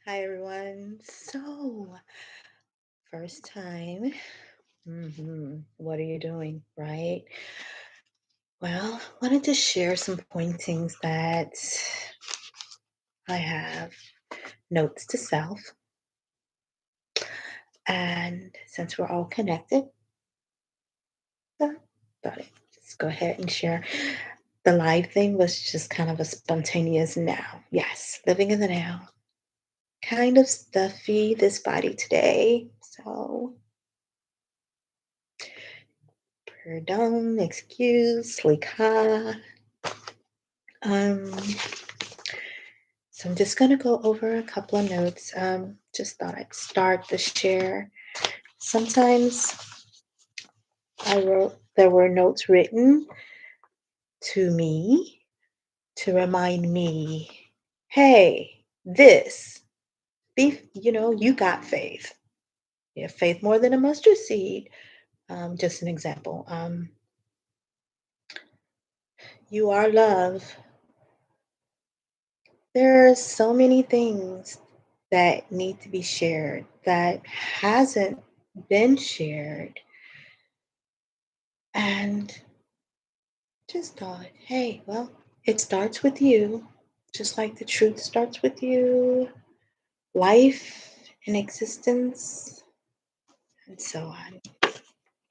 Hi, everyone. First time. What are you doing? Right? Well, wanted to share some pointings that I have, notes to self. And since we're all connected, uh, thought it. Let's go ahead and share. The live thing was just kind of a spontaneous now. Yes, living in the now. Kind of stuffy, this body today. So, pardon, excuse, slika. Um, so I'm just going to go over a couple of notes. Just thought I'd start the share. Sometimes there were notes written to me to remind me, hey, you got faith. You have faith more than a mustard seed. Just an example. You are love. There are so many things that need to be shared that hasn't been shared. And just thought, hey, well, it starts with you, just like the truth starts with you, life and existence, and so on.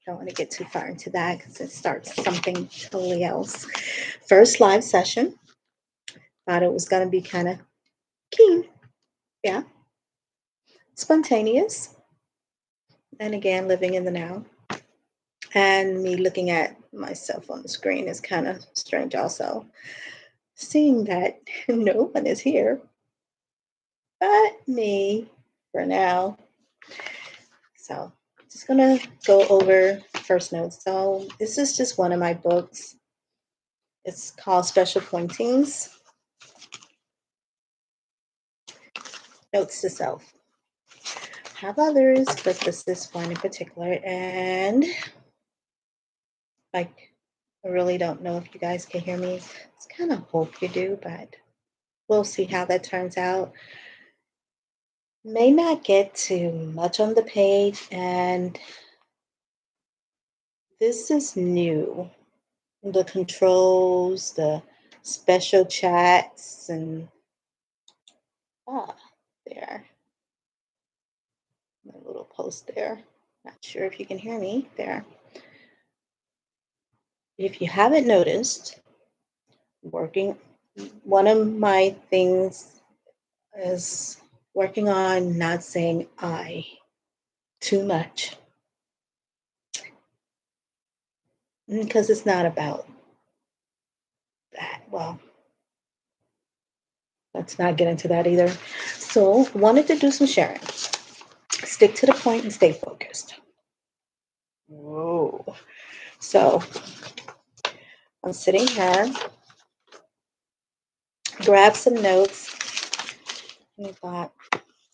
Don't want to get too far into that because it starts something totally else. First live session. Thought it was going to be kind of keen. Yeah. Spontaneous. And again, living in the now. And me looking at myself on the screen is kind of strange also. Seeing that no one is here but me for now. So just gonna go over first notes. So this is just one of my books. It's called Special Pointings, Notes to Self. Have others, but this is one in particular. And like, I really don't know if you guys can hear me. It's kind of hope you do, but we'll see how that turns out. May not get too much on the page, and this is new. The controls, the special chats, and ah, there, my little post there. Not sure if you can hear me there. If you haven't noticed, working, one of my things is working on not saying I too much because it's not about that. Well, let's not get into that either. So, wanted to do some sharing. Stick to the point and stay focused. Whoa. So, I'm sitting here, grab some notes, and I thought,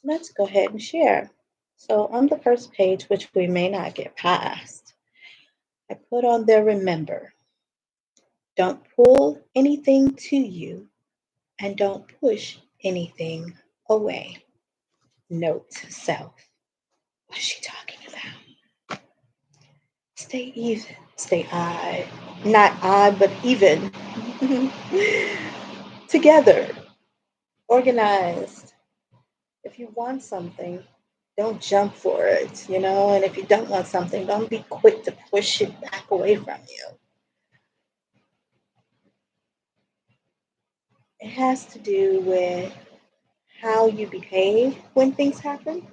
let's go ahead and share. So, on the first page, which we may not get past, I put on there remember, don't pull anything to you and don't push anything away. Note to self. What's she talking about? Stay even, stay odd. Not odd, but even. Together, organized. If you want something, don't jump for it, and if you don't want something, don't be quick to push it back away from you. It has to do with how you behave when things happen.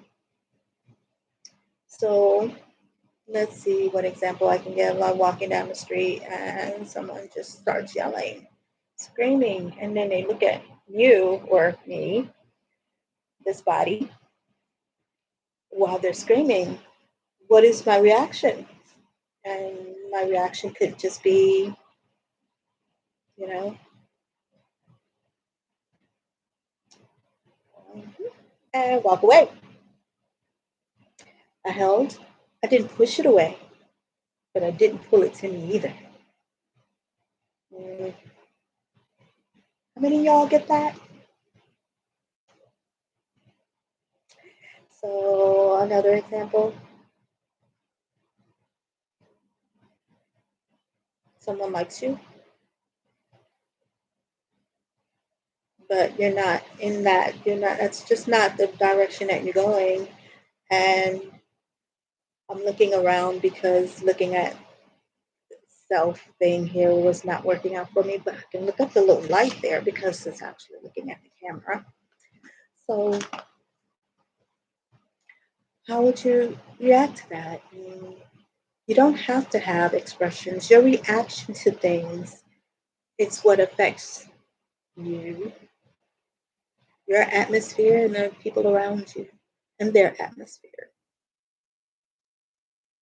So let's see what example I can give. I'm walking down the street and someone just starts yelling, screaming, and then they look at you or me, this body, while they're screaming. What is my reaction? And my reaction could just be, you know, and walk away. I held. I didn't push it away, but I didn't pull it to me either. Mm, how many of y'all get that? So another example, someone likes you, but you're not in that, that's just not the direction that you're going. And I'm looking around because looking at self thing here was not working out for me, but I can look up the little light there because it's actually looking at the camera. So how would you react to that? You don't have to have expressions. Your reaction to things, it's what affects you, your atmosphere, and the people around you and their atmosphere.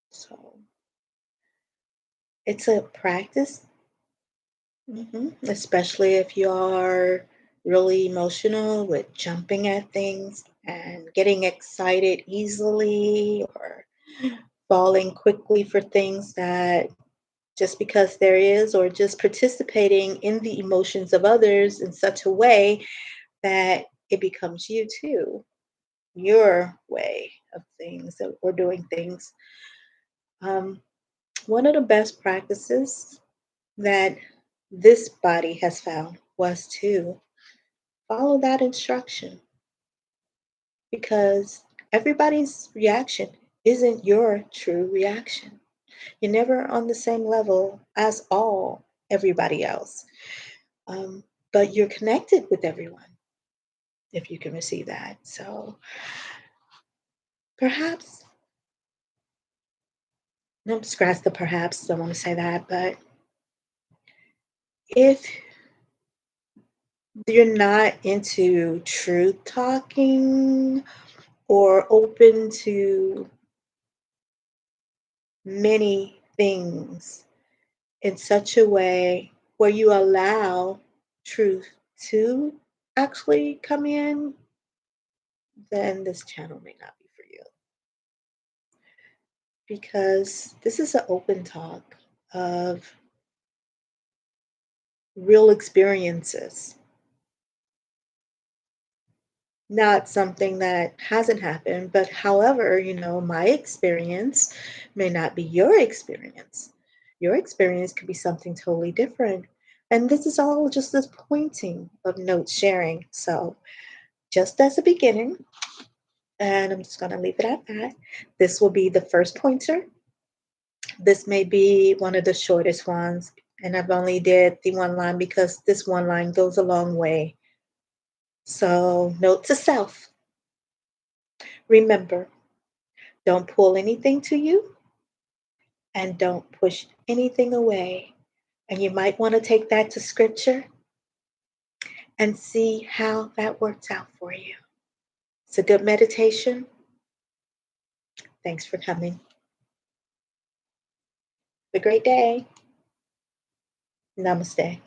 So it's a practice, especially if you are really emotional with jumping at things and getting excited easily or falling quickly for things that just because there is, or just participating in the emotions of others in such a way that it becomes you too, your way of things or doing things. Um, One of the best practices that this body has found was to follow that instruction because everybody's reaction isn't your true reaction. You're never on the same level as everybody else. But you're connected with everyone if you can receive that. So perhaps, no, scratch the perhaps, don't want to say that, but if you're not into truth talking or open to many things in such a way where you allow truth to actually come in, then this channel may not be for you because this is an open talk of real experiences, not something that hasn't happened. But however, my experience may not be your experience. Your experience could be something totally different. And this is all just this pointing of note sharing. So, just as a beginning, and I'm just going to leave it at that. This will be the first pointer. This may be one of the shortest ones. And I've only did the one line because this one line goes a long way. So, note to self, remember, don't pull anything to you and don't push anything away. And you might want to take that to scripture and see how that works out for you. It's a good meditation. Thanks for coming. Have a great day. Namaste.